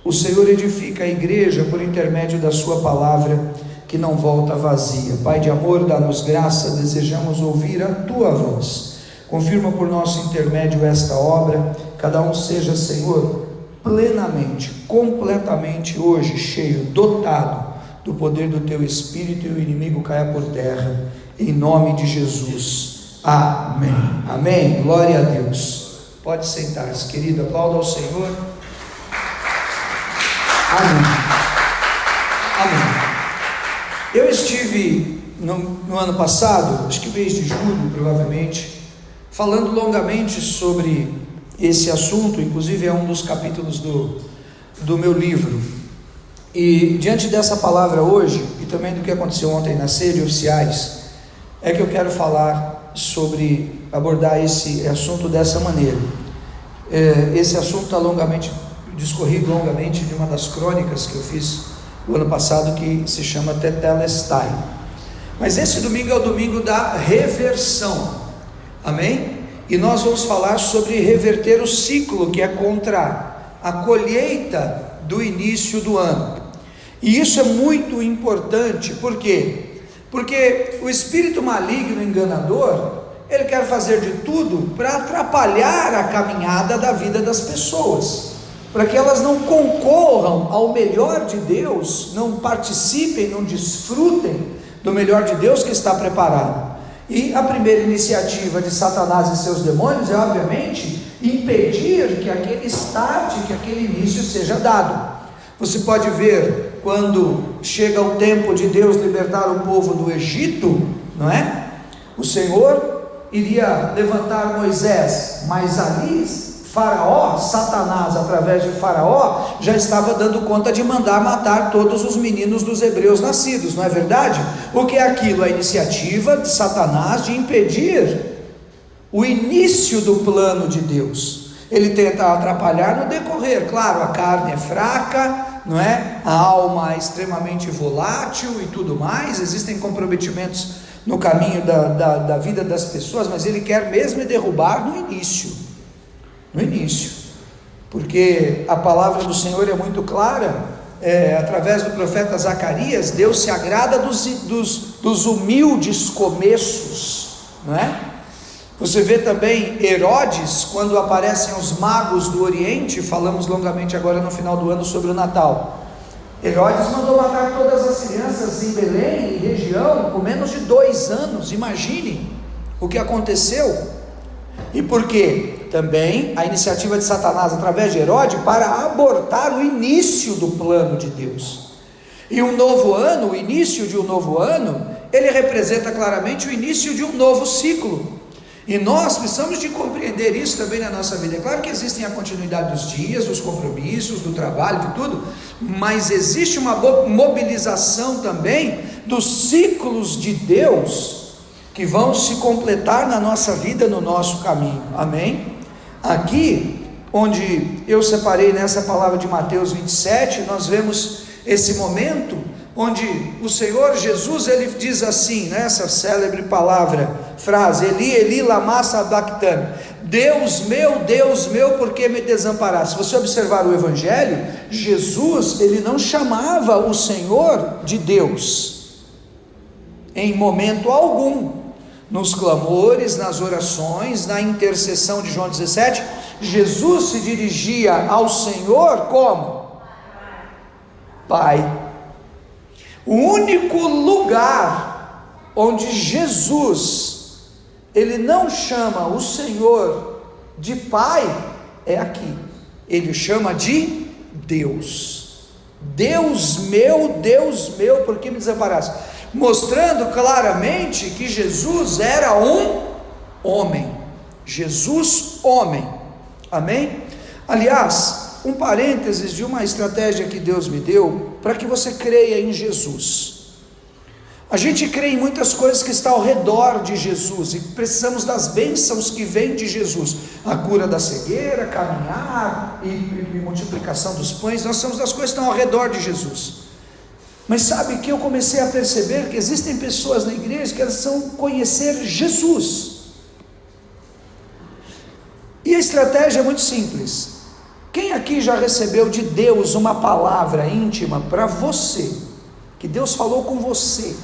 o Senhor edifica a igreja por intermédio da sua palavra, que não volta vazia. Pai de amor, dá-nos graça, desejamos ouvir a tua voz. Confirma por nosso intermédio esta obra, cada um seja, Senhor, plenamente, completamente hoje cheio, dotado do poder do teu Espírito, e o inimigo caia por terra, em nome de Jesus, amém, amém, glória a Deus. Pode sentar-se, querido, aplauda ao Senhor, amém, amém. Eu estive no ano passado, acho que mês de julho provavelmente, falando longamente sobre esse assunto, inclusive é um dos capítulos do meu livro. E diante dessa palavra hoje, e também do que aconteceu ontem na Sede Oficiais, é que eu quero falar sobre, abordar esse assunto dessa maneira. Esse assunto está discorrido longamente de uma das crônicas que eu fiz o ano passado, que se chama Tetelestai. Mas esse domingo é o domingo da reversão, amém? E nós vamos falar sobre reverter o ciclo, que é contra a colheita do início do ano. E isso é muito importante, por quê? Porque o espírito maligno enganador, ele quer fazer de tudo para atrapalhar a caminhada da vida das pessoas, para que elas não concorram ao melhor de Deus, não participem, não desfrutem do melhor de Deus que está preparado. E a primeira iniciativa de Satanás e seus demônios é, obviamente, impedir que aquele start, que aquele início seja dado. Você pode ver, quando chega o tempo de Deus libertar o povo do Egito, não é? O Senhor iria levantar Moisés, mas ali Faraó, Satanás, através de Faraó, já estava dando conta de mandar matar todos os meninos dos hebreus nascidos, não é verdade? O que é aquilo? A iniciativa de Satanás de impedir o início do plano de Deus. Ele tenta atrapalhar no decorrer, claro, a carne é fraca, não é? A alma é extremamente volátil e tudo mais, existem comprometimentos no caminho da vida das pessoas, mas ele quer mesmo derrubar no início, porque a palavra do Senhor é muito clara, através do profeta Zacarias, Deus se agrada dos humildes começos, não é? Você vê também Herodes, quando aparecem os magos do Oriente, falamos longamente agora no final do ano sobre o Natal. Herodes mandou matar todas as crianças em Belém e região, com menos de 2 anos, imagine o que aconteceu. E por quê? Também a iniciativa de Satanás através de Herodes para abortar o início do plano de Deus. E um novo ano, o início de um novo ano, ele representa claramente o início de um novo ciclo. E nós precisamos de compreender isso também na nossa vida. É claro que existem a continuidade dos dias, dos compromissos, do trabalho, de tudo, mas existe uma mobilização também dos ciclos de Deus que vão se completar na nossa vida, no nosso caminho, amém? Aqui, onde eu separei nessa palavra de Mateus 27, nós vemos esse momento onde o Senhor Jesus, ele diz assim, nessa célebre frase, Eli, Eli, lama sabachthani, Deus meu, por que me desamparaste? Se você observar o Evangelho, Jesus, ele não chamava o Senhor de Deus, em momento algum, nos clamores, nas orações, na intercessão de João 17, Jesus se dirigia ao Senhor como? Pai. O único lugar onde Jesus, ele não chama o Senhor de Pai, é aqui, ele chama de Deus. Deus meu, por que me desamparaste? Mostrando claramente que Jesus era um homem, Jesus homem, amém? Aliás, um parênteses de uma estratégia que Deus me deu, para que você creia em Jesus. A gente crê em muitas coisas que estão ao redor de Jesus, e precisamos das bênçãos que vêm de Jesus, a cura da cegueira, caminhar, e multiplicação dos pães, nós somos das coisas que estão ao redor de Jesus. Mas sabe que eu comecei a perceber que existem pessoas na igreja que elas são conhecer Jesus, e a estratégia é muito simples. Quem aqui já recebeu de Deus uma palavra íntima para você, que Deus falou com você,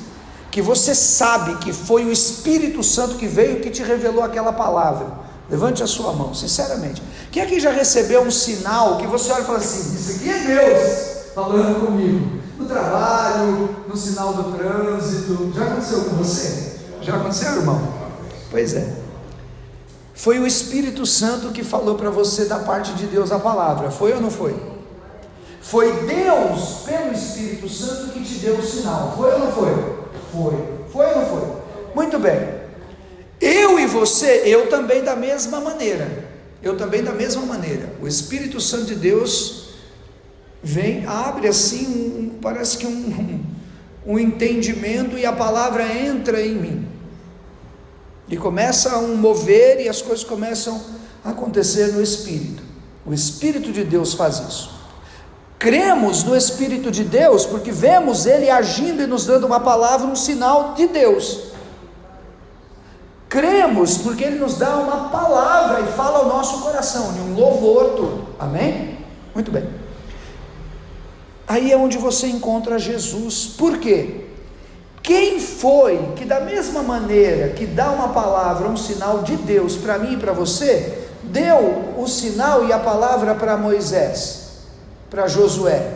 que você sabe que foi o Espírito Santo que veio, que te revelou aquela palavra? Levante a sua mão, sinceramente. Quem aqui já recebeu um sinal que você olha e fala assim: isso aqui é Deus falando comigo, no trabalho, no sinal do trânsito? Já aconteceu com você? Já aconteceu, irmão? Pois é. Foi o Espírito Santo que falou para você da parte de Deus a palavra, foi ou não foi? Foi Deus, pelo Espírito Santo, que te deu o sinal, foi ou não foi? Foi ou não foi? Muito bem. Eu e você, eu também da mesma maneira. O Espírito Santo de Deus vem, abre assim, parece que um entendimento, e a palavra entra em mim. E começa um mover, e as coisas começam a acontecer no Espírito. O Espírito de Deus faz isso. Cremos no Espírito de Deus porque vemos Ele agindo e nos dando uma palavra, um sinal de Deus. Cremos porque Ele nos dá uma palavra e fala ao nosso coração, de um louvor todo. Amém? Muito bem. Aí é onde você encontra Jesus. Por quê? Quem foi que, da mesma maneira que dá uma palavra, um sinal de Deus para mim e para você, deu o sinal e a palavra para Moisés, para Josué,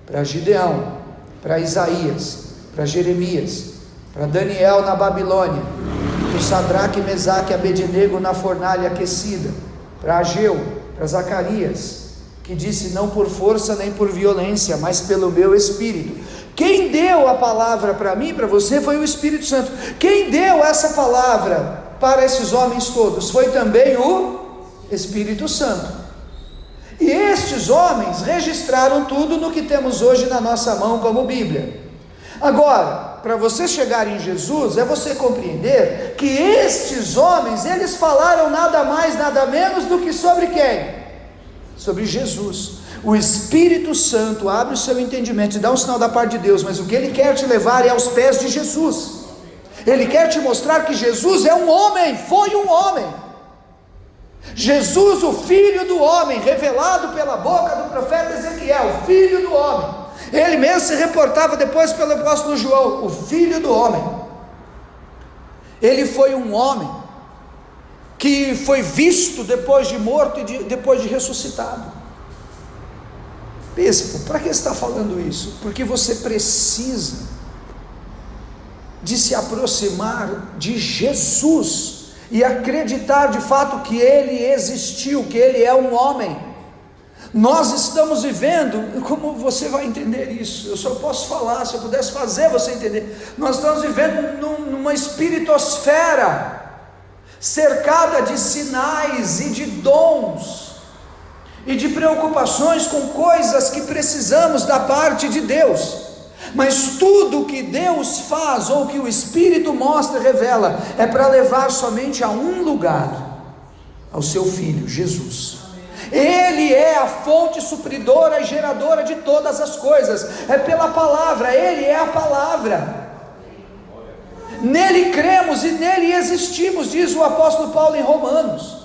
para Gideão, para Isaías, para Jeremias, para Daniel na Babilônia, para Sadraque, Mesaque e Abednego na fornalha aquecida, para Ageu, para Zacarias, que disse: não por força nem por violência, mas pelo meu Espírito. Quem deu a palavra para mim e para você foi o Espírito Santo. Quem deu essa palavra para esses homens todos foi também o Espírito Santo. E estes homens registraram tudo no que temos hoje na nossa mão como Bíblia. Agora, para você chegar em Jesus, é você compreender que estes homens, eles falaram nada mais, nada menos do que sobre quem? Sobre Jesus. O Espírito Santo abre o seu entendimento e dá um sinal da parte de Deus, mas o que Ele quer te levar é aos pés de Jesus. Ele quer te mostrar que Jesus é um homem, foi um homem. Jesus, o Filho do homem, revelado pela boca do profeta Ezequiel, Filho do homem. Ele mesmo se reportava depois pelo apóstolo João, o Filho do homem. Ele foi um homem que foi visto depois de morto e depois de ressuscitado. Bispo, para que está falando isso? Porque você precisa de se aproximar de Jesus e acreditar de fato que Ele existiu, que Ele é um homem. Nós estamos vivendo, como você vai entender isso? Eu só posso falar, se eu pudesse fazer você entender. Nós estamos vivendo numa espiritosfera cercada de sinais e de dons e de preocupações com coisas que precisamos da parte de Deus, mas tudo que Deus faz, ou que o Espírito mostra e revela, é para levar somente a um lugar, ao seu Filho, Jesus. Ele é a fonte supridora e geradora de todas as coisas, é pela palavra, Ele é a palavra, nele cremos e nele existimos, diz o apóstolo Paulo em Romanos.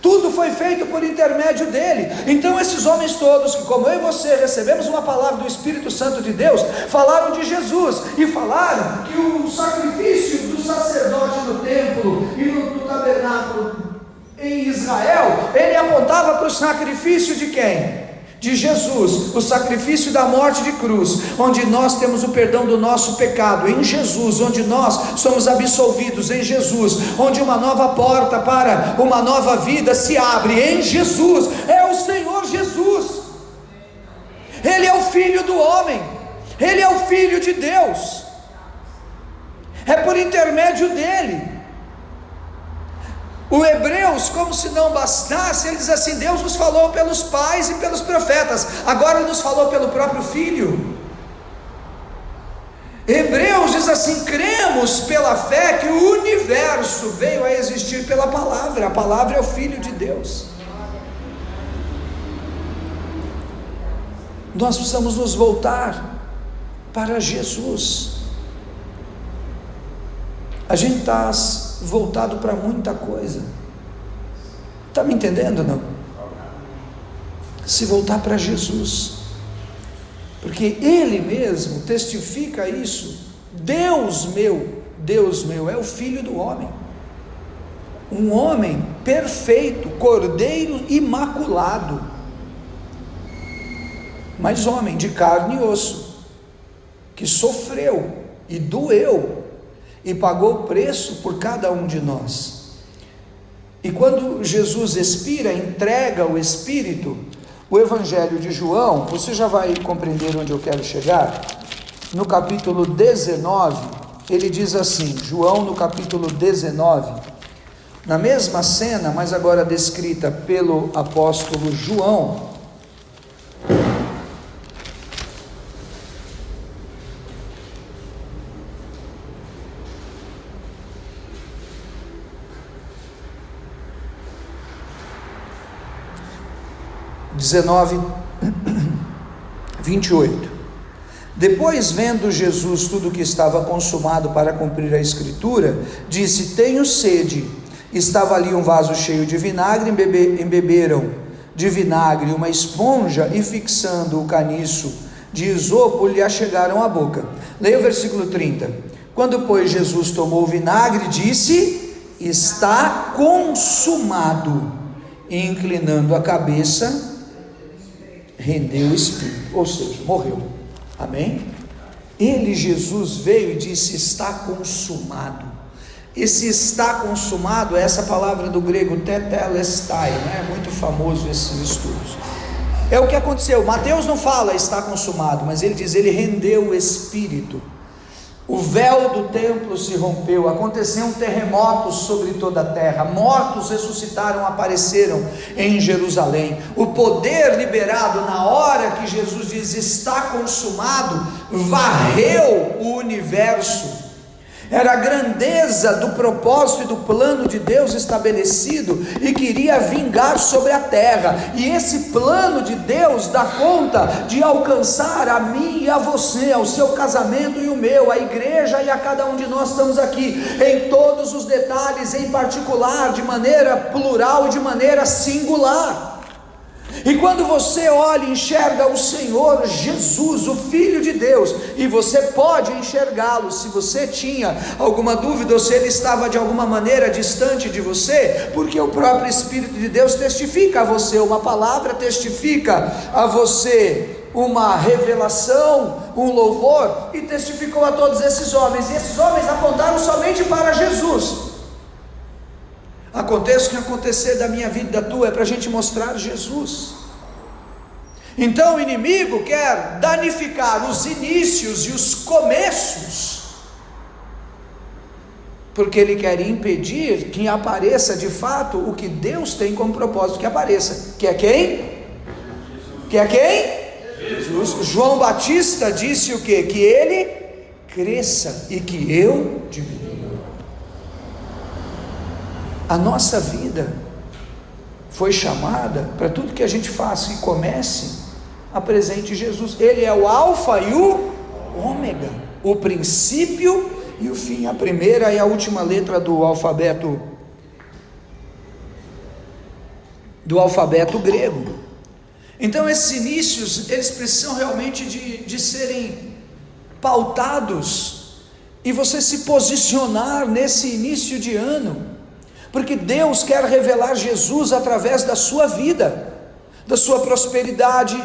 Tudo foi feito por intermédio dele. Então esses homens todos, que como eu e você recebemos uma palavra do Espírito Santo de Deus, falaram de Jesus, e falaram que o sacrifício do sacerdote no templo e no tabernáculo em Israel, ele apontava para o sacrifício de quem? De Jesus, o sacrifício da morte de cruz, onde nós temos o perdão do nosso pecado, em Jesus, onde nós somos absolvidos, em Jesus, onde uma nova porta para uma nova vida se abre, em Jesus. É o Senhor Jesus, Ele é o Filho do homem, Ele é o Filho de Deus, é por intermédio dele. O Hebreus, como se não bastasse, ele diz assim: Deus nos falou pelos pais e pelos profetas, agora Ele nos falou pelo próprio Filho. Hebreus diz assim: cremos pela fé que o universo veio a existir pela palavra, a palavra é o Filho de Deus. Nós precisamos nos voltar para Jesus. A gente está voltado para muita coisa. Está me entendendo, não? se voltar para Jesus, porque Ele mesmo testifica isso. Deus meu, é o Filho do homem, um homem perfeito, cordeiro imaculado, mas homem de carne e osso, que sofreu e doeu e pagou o preço por cada um de nós. E quando Jesus expira, entrega o Espírito, o Evangelho de João, você já vai compreender onde eu quero chegar. No capítulo 19, ele diz assim, João no capítulo 19, na mesma cena, mas agora descrita pelo apóstolo João, (19, 28). Depois, vendo Jesus tudo que estava consumado para cumprir a Escritura, disse: tenho sede. Estava ali um vaso cheio de vinagre, embeberam de vinagre uma esponja e, fixando o caniço de isopo, lhe achegaram à boca. Leia o versículo 30. Quando, pois, Jesus tomou o vinagre, disse: está consumado. E, inclinando a cabeça, rendeu o espírito, ou seja, morreu. Amém? Ele, Jesus, veio e disse: está consumado. Esse está consumado é essa palavra do grego tetelestai, não é muito famoso esses estudos. É o que aconteceu. Mateus não fala está consumado, mas ele diz: ele rendeu o espírito. O véu do templo se rompeu, aconteceu um terremoto sobre toda a terra, mortos ressuscitaram, apareceram em Jerusalém. O poder liberado na hora que Jesus diz está consumado, varreu o universo. Era a grandeza do propósito e do plano de Deus estabelecido, e queria vingar sobre a terra, e esse plano de Deus dá conta de alcançar a mim e a você, ao seu casamento e o meu, a igreja e a cada um de nós estamos aqui, em todos os detalhes, em particular, de maneira plural e de maneira singular. E quando você olha e enxerga o Senhor Jesus, o Filho de Deus, e você pode enxergá-lo, se você tinha alguma dúvida, ou se ele estava de alguma maneira distante de você, porque o próprio Espírito de Deus testifica a você uma palavra, testifica a você uma revelação, um louvor, e testificou a todos esses homens, e esses homens apontaram somente para Jesus. Aconteça o que acontecer da minha vida e da tua, é para a gente mostrar Jesus. Então o inimigo quer danificar os inícios e os começos, porque ele quer impedir que apareça de fato o que Deus tem como propósito que apareça, que é quem? Que é quem? Jesus. João Batista disse o quê? Que ele cresça e que eu diminua. A nossa vida foi chamada para tudo que a gente faça e comece, apresente Jesus. Ele é o alfa e o ômega, o princípio e o fim, a primeira e a última letra do alfabeto grego. Então esses inícios, eles precisam realmente de serem pautados, e você se posicionar nesse início de ano, porque Deus quer revelar Jesus através da sua vida, da sua prosperidade,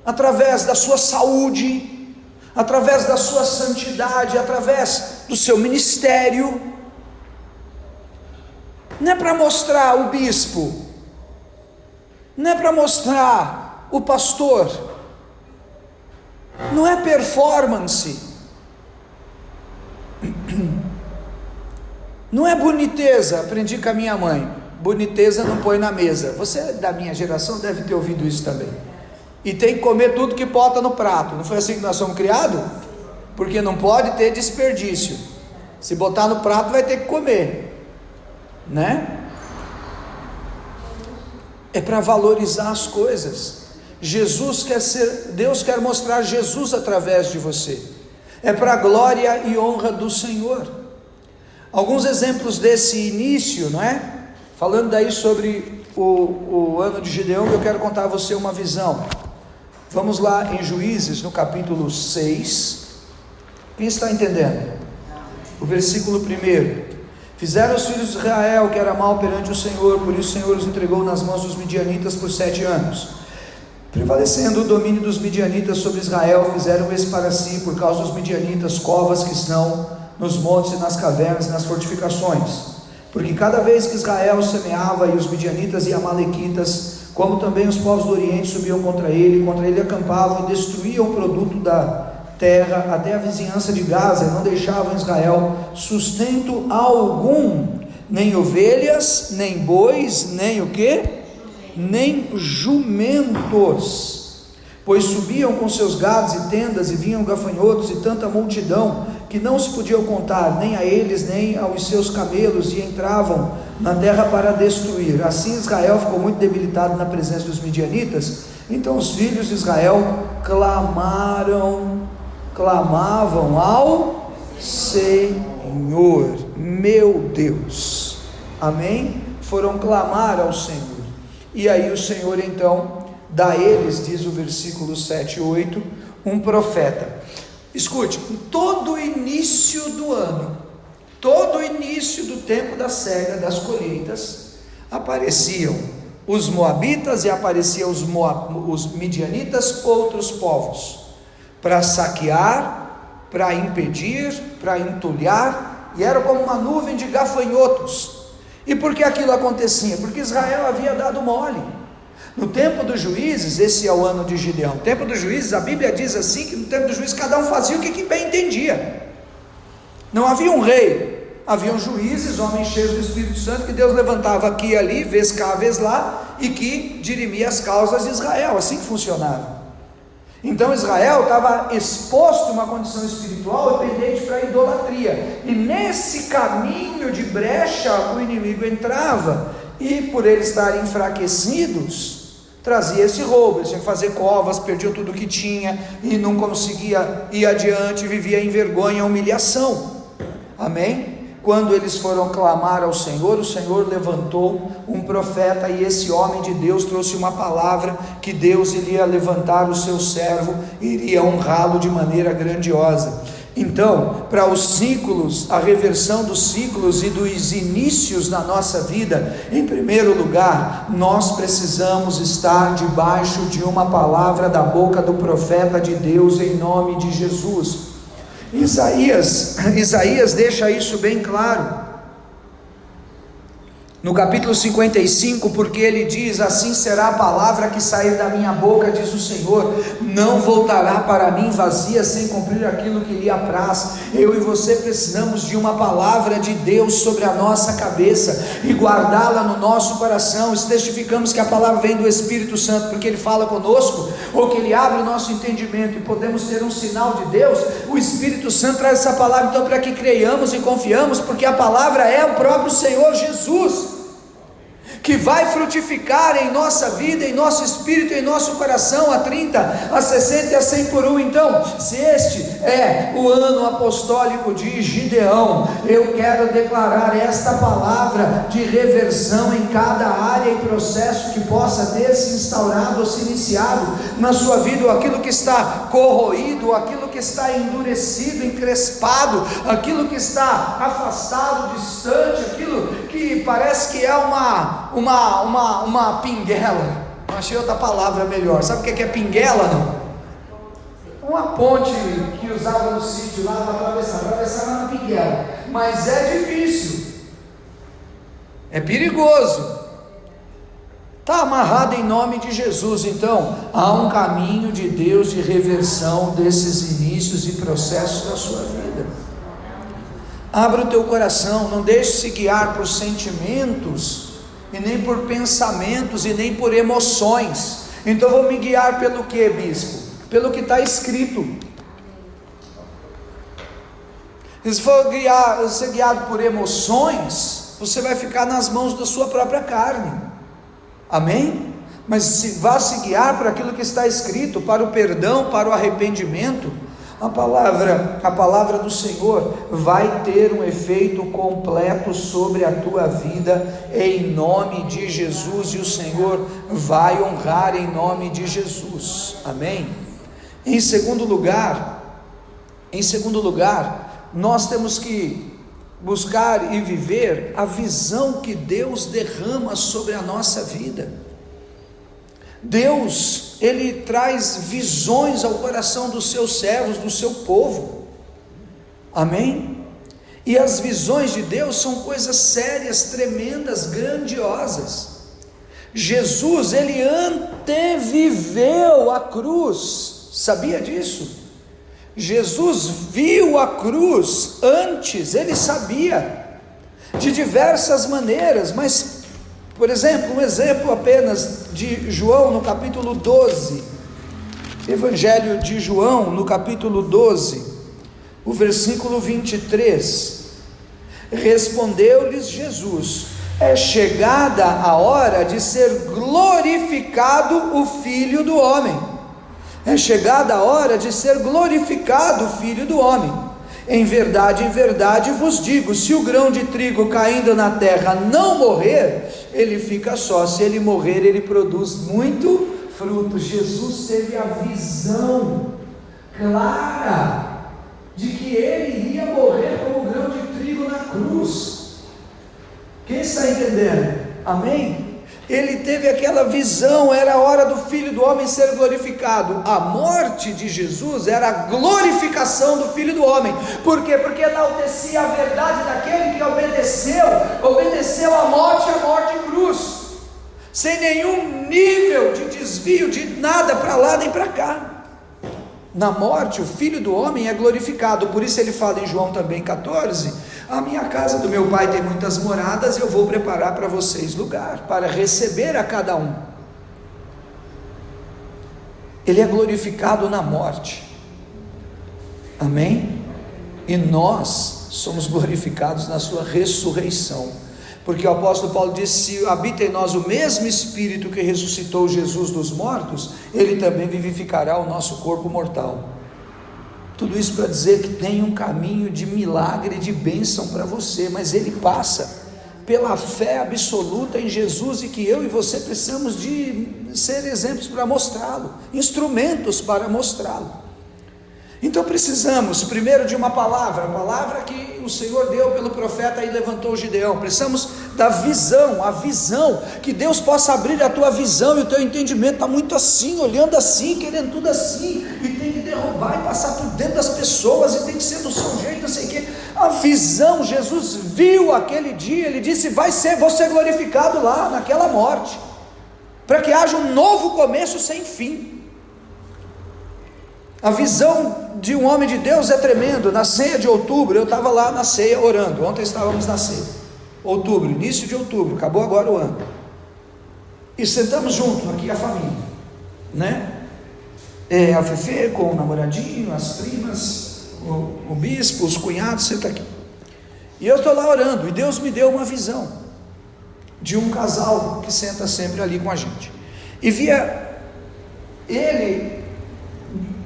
através da sua saúde, através da sua santidade, através do seu ministério. Não é para mostrar o bispo, não é para mostrar o pastor, não é performance, não é boniteza. Aprendi com a minha mãe: boniteza não põe na mesa. Você da minha geração deve ter ouvido isso também. E tem que comer tudo que bota no prato. Não foi assim que nós somos criados? Porque não pode ter desperdício. Se botar no prato vai ter que comer, né? É para valorizar as coisas. Deus quer mostrar Jesus através de você. É para a glória e honra do Senhor. Alguns exemplos desse início, não é? Falando daí sobre o ano de Gideão e eu quero contar a você uma visão. Vamos lá em Juízes, no capítulo 6. Quem está entendendo? O versículo 1. Fizeram os filhos de Israel que era mal perante o Senhor, por isso o Senhor os entregou nas mãos dos midianitas por 7 anos. Prevalecendo o domínio dos midianitas sobre Israel, fizeram esse para si, por causa dos midianitas, covas que estão nos montes e nas cavernas e nas fortificações. Porque cada vez que Israel semeava, e os midianitas e amalequitas, como também os povos do Oriente, subiam contra ele acampavam e destruíam o produto da terra até a vizinhança de Gaza, e não deixavam Israel sustento algum, nem ovelhas, nem bois, nem o quê? Nem jumentos, pois subiam com seus gados e tendas, e vinham gafanhotos e tanta multidão, que não se podiam contar, nem a eles, nem aos seus camelos, e entravam na terra para destruir. Assim Israel ficou muito debilitado na presença dos midianitas. Então os filhos de Israel clamavam ao Senhor. Meu Deus, amém? Foram clamar ao Senhor, e aí o Senhor então dá a eles, diz o versículo 7 e 8, um profeta. Escute, todo início do ano, todo início do tempo da cega, das colheitas, apareciam os moabitas e apareciam os midianitas, outros povos, para saquear, para impedir, para entulhar, e era como uma nuvem de gafanhotos. E por que aquilo acontecia? Porque Israel havia dado mole. No tempo dos juízes, esse é o ano de Gideão. No tempo dos juízes, a Bíblia diz assim, que no tempo dos juízes cada um fazia o que bem entendia. Não havia um rei, haviam juízes, homens cheios do Espírito Santo, que Deus levantava aqui e ali, vez cá, vez lá, e que dirimia as causas de Israel. Assim que funcionava. Então Israel estava exposto a uma condição espiritual dependente para a idolatria, e nesse caminho de brecha o inimigo entrava, e por eles estarem enfraquecidos, trazia esse roubo. Eles tinham que fazer covas, perdiam tudo que tinha, e não conseguia ir adiante, vivia em vergonha e humilhação. Amém? Quando eles foram clamar ao Senhor, o Senhor levantou um profeta, e esse homem de Deus trouxe uma palavra, que Deus iria levantar o seu servo, iria honrá-lo de maneira grandiosa. Então, para os ciclos, a reversão dos ciclos e dos inícios na nossa vida, em primeiro lugar, nós precisamos estar debaixo de uma palavra da boca do profeta de Deus, em nome de Jesus. Isaías deixa isso bem claro, no capítulo 55, porque ele diz: assim será a palavra que sair da minha boca, diz o Senhor, não voltará para mim vazia, sem cumprir aquilo que lhe apraz. Eu e você precisamos de uma palavra de Deus sobre a nossa cabeça, e guardá-la no nosso coração. Se testificamos que a palavra vem do Espírito Santo, porque ele fala conosco, ou que ele abre o nosso entendimento, e podemos ter um sinal de Deus, o Espírito Santo traz essa palavra, então, para que creiamos e confiamos, porque a palavra é o próprio Senhor Jesus, que vai frutificar em nossa vida, em nosso espírito, em nosso coração, a 30, a 60 e a 100 por um. Então, se este é o ano apostólico de Gideão, eu quero declarar esta palavra de reversão em cada área e processo que possa ter se instaurado ou se iniciado na sua vida, ou aquilo que está corroído, ou aquilo que está endurecido, encrespado, aquilo que está afastado, distante, aquilo que parece que é uma pinguela. Achei outra palavra melhor. Sabe o que é pinguela, não? Uma ponte que usava no sítio lá para atravessar uma pinguela, mas é difícil, é perigoso, está amarrado em nome de Jesus. Então há um caminho de Deus de reversão desses inícios e processos da sua vida. Abra o teu coração, não deixe se guiar por sentimentos, e nem por pensamentos, e nem por emoções. Então vou me guiar pelo que, bispo? Pelo que está escrito. Se for ser guiado por emoções, você vai ficar nas mãos da sua própria carne. Amém? Mas se vá se guiar por aquilo que está escrito, para o perdão, para o arrependimento. A palavra do Senhor vai ter um efeito completo sobre a tua vida, em nome de Jesus, e o Senhor vai honrar em nome de Jesus, amém? Em segundo lugar, nós temos que buscar e viver a visão que Deus derrama sobre a nossa vida. Deus, Ele traz visões ao coração dos seus servos, do seu povo, amém? E as visões de Deus são coisas sérias, tremendas, grandiosas. Jesus, Ele anteviveu a cruz, sabia disso? Jesus viu a cruz antes, Ele sabia, de diversas maneiras, mas, por exemplo, um exemplo apenas de João no capítulo 12, Evangelho de João no capítulo 12, o versículo 23, respondeu-lhes Jesus: é chegada a hora de ser glorificado o Filho do Homem, é chegada a hora de ser glorificado o Filho do Homem. Em verdade vos digo, se o grão de trigo caindo na terra não morrer, ele fica só, se ele morrer, ele produz muito fruto. Jesus teve a visão clara de que ele iria morrer como grão de trigo na cruz. Quem está entendendo? Amém? Ele teve aquela visão, era a hora do Filho do Homem ser glorificado. A morte de Jesus era a glorificação do Filho do Homem. Por quê? Porque enaltecia a verdade daquele que obedeceu à morte e cruz, sem nenhum nível de desvio, de nada para lá nem para cá. Na morte, o Filho do Homem é glorificado. Por isso ele fala em João também 14: a minha casa do meu Pai tem muitas moradas, eu vou preparar para vocês lugar, para receber a cada um. Ele é glorificado na morte, amém? E nós somos glorificados na sua ressurreição, porque o apóstolo Paulo disse: se habita em nós o mesmo Espírito que ressuscitou Jesus dos mortos, Ele também vivificará o nosso corpo mortal. Tudo isso para dizer que tem um caminho de milagre, de bênção para você, mas ele passa pela fé absoluta em Jesus, e que eu e você precisamos de ser exemplos para mostrá-lo, instrumentos para mostrá-lo. Então precisamos primeiro de uma palavra, a palavra que o Senhor deu pelo profeta e levantou Gideão. Precisamos da visão, a visão, que Deus possa abrir a tua visão, e o teu entendimento está muito assim, olhando assim, querendo tudo assim, e tem que derrubar e passar por dentro das pessoas, e tem que ser do seu jeito, não sei o que. A visão, Jesus viu aquele dia, ele disse: vou ser glorificado lá naquela morte, para que haja um novo começo sem fim. A visão de um homem de Deus é tremendo. Na ceia de outubro, eu estava lá na ceia orando. Ontem estávamos na ceia, outubro, início de outubro, acabou agora o ano, e sentamos juntos aqui a família, né? A Fefe com o namoradinho, as primas, o bispo, os cunhados, senta aqui, e eu estou lá orando, e Deus me deu uma visão de um casal que senta sempre ali com a gente, e via ele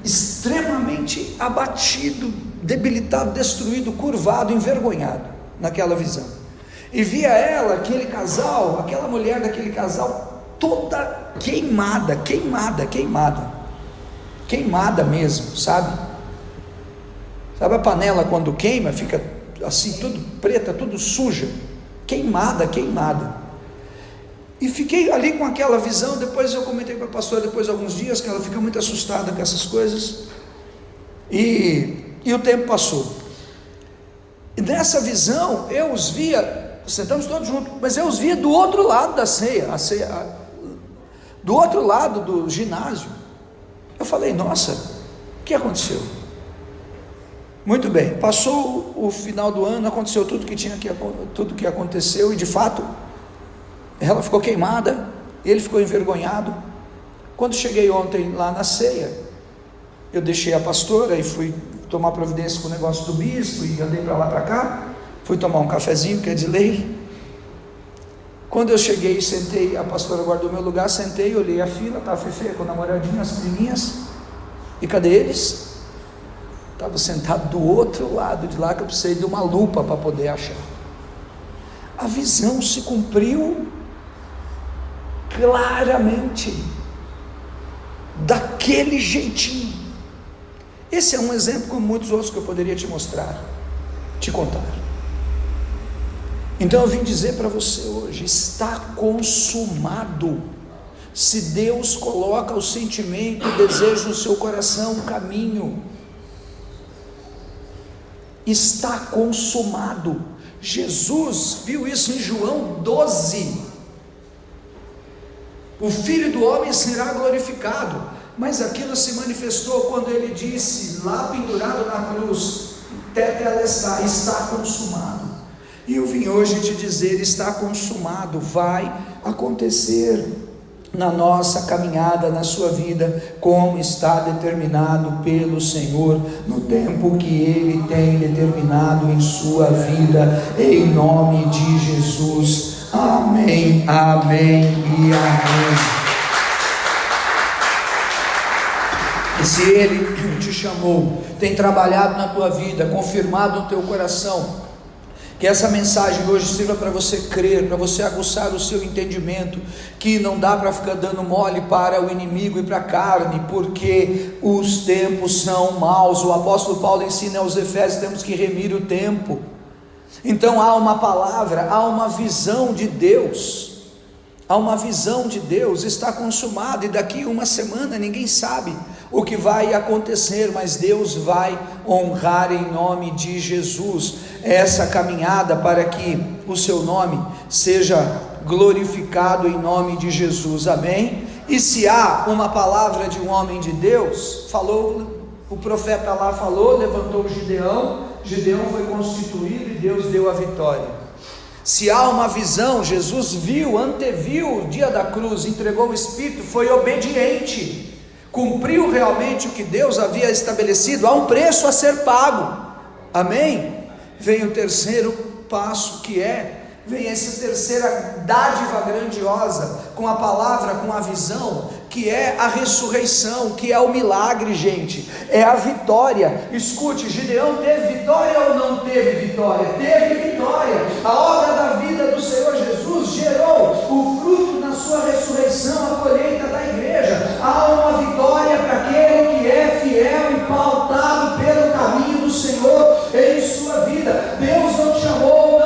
extremamente abatido, debilitado, destruído, curvado, envergonhado, naquela visão. E via ela, aquele casal, aquela mulher daquele casal, toda queimada mesmo, sabe a panela quando queima, fica assim, tudo preta, tudo suja, queimada, e fiquei ali com aquela visão. Depois eu comentei com a pastora, depois de alguns dias, que ela fica muito assustada com essas coisas, e o tempo passou, e nessa visão eu os via, sentamos todos juntos, mas eu os via do outro lado da ceia, do outro lado do ginásio. Eu falei: nossa, o que aconteceu? Muito bem, passou o final do ano, aconteceu tudo que aconteceu, e de fato ela ficou queimada, ele ficou envergonhado. Quando cheguei ontem lá na ceia, eu deixei a pastora e fui tomar providência com o negócio do bispo, e andei para lá para cá, fui tomar um cafezinho, que é de lei. Quando eu cheguei e sentei, a pastora guardou meu lugar, sentei, olhei a fila, estava a Fefe com o namoradinho, as priminhas, e cadê eles? Estava sentado do outro lado de lá, que eu precisei de uma lupa para poder achar. A visão se cumpriu claramente, daquele jeitinho. Esse é um exemplo, como muitos outros que eu poderia te mostrar, te contar. Então eu vim dizer para você hoje: está consumado. Se Deus coloca o sentimento, o desejo no seu coração, um caminho, está consumado. Jesus viu isso em João 12. O Filho do Homem será glorificado, mas aquilo se manifestou quando ele disse, lá pendurado na cruz, tetelestai, está consumado. E eu vim hoje te dizer: está consumado. Vai acontecer na nossa caminhada, na sua vida, como está determinado pelo Senhor, no tempo que Ele tem determinado em sua vida, em nome de Jesus. Amém, amém e amém. E se Ele te chamou, tem trabalhado na tua vida, confirmado no teu coração, que essa mensagem hoje sirva para você crer, para você aguçar o seu entendimento, que não dá para ficar dando mole para o inimigo e para a carne, porque os tempos são maus. O apóstolo Paulo ensina aos Efésios: temos que remir o tempo. Então há uma palavra, há uma visão de Deus, há uma visão de Deus, está consumado, e daqui uma semana ninguém sabe o que vai acontecer, mas Deus vai honrar em nome de Jesus essa caminhada, para que o seu nome seja glorificado em nome de Jesus, amém? E se há uma palavra de um homem de Deus, falou, o profeta lá falou, levantou Gideão foi constituído e Deus deu a vitória. Se há uma visão, Jesus viu, anteviu o dia da cruz, entregou o Espírito, foi obediente, cumpriu realmente o que Deus havia estabelecido. Há um preço a ser pago, amém? Vem o terceiro passo, vem essa terceira dádiva grandiosa, com a palavra, com a visão, que é a ressurreição, que é o milagre, gente, é a vitória. Escute, Gideão teve vitória ou não teve vitória? Teve vitória. A obra da vida do Senhor Jesus gerou o fruto na sua ressurreição, a colheita da igreja. Há uma vitória para aquele que é fiel e pautado pelo caminho do Senhor em sua vida. Deus não te chamou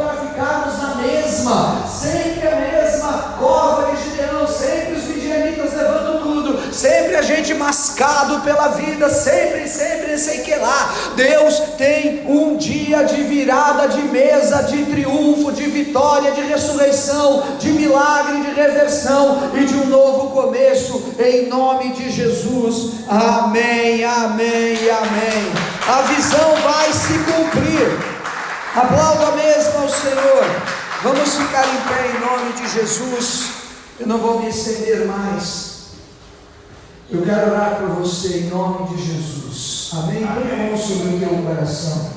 para ficarmos na mesma, sempre a mesma cova de Gideão, sempre os midianitas levando tudo, sempre a gente mascado pela vida, sempre sei que lá. Deus tem um dia de virada de mesa, de triunfo, de vitória, de ressurreição, de milagre, de reversão e de um novo começo, em nome de Jesus, amém, amém e amém. A visão vai se cumprir. Aplauda mesmo ao Senhor. Vamos ficar em pé em nome de Jesus. Eu não vou me estender mais. Eu quero orar por você em nome de Jesus, amém? Põe a mão sobre o teu coração,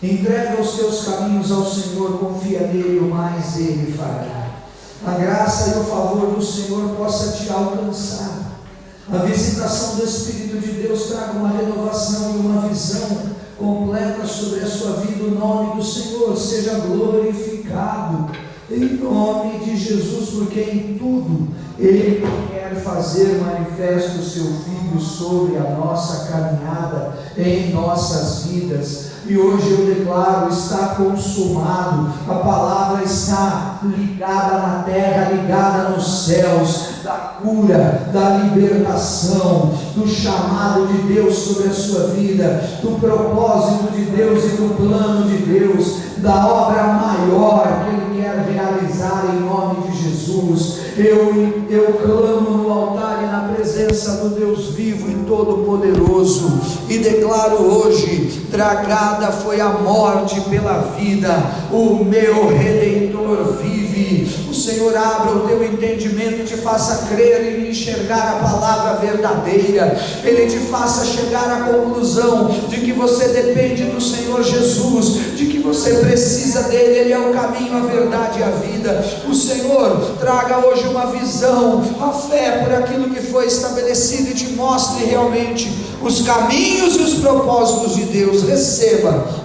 entrega os teus caminhos ao Senhor, confia nele, o mais ele fará. A graça e o favor do Senhor possa te alcançar, a visitação do Espírito de Deus traga uma renovação e uma visão completa sobre a sua vida. O nome do Senhor seja glorificado em nome de Jesus, porque em tudo Ele quer fazer manifesto o seu Filho sobre a nossa caminhada, em nossas vidas. E hoje eu declaro: está consumado. A palavra está ligada na terra, ligada nos céus, da cura, da libertação, do chamado de Deus sobre a sua vida, do propósito de Deus e do plano de Deus, da obra maior que Ele quer realizar em nome de Jesus. Eu clamo no altar e na presença do Deus vivo e todo-poderoso, e declaro hoje: tragada foi a morte pela vida, o meu Redentor vive, o Senhor abra o teu entendimento, te faça crer e enxergar a palavra verdadeira. Ele te faça chegar à conclusão de que você depende do Senhor Jesus, de que você precisa dele. Ele é o caminho, a verdade e a vida. O Senhor traga hoje uma visão, a fé por aquilo que foi estabelecido, e te mostre realmente os caminhos e os propósitos de Deus. Receba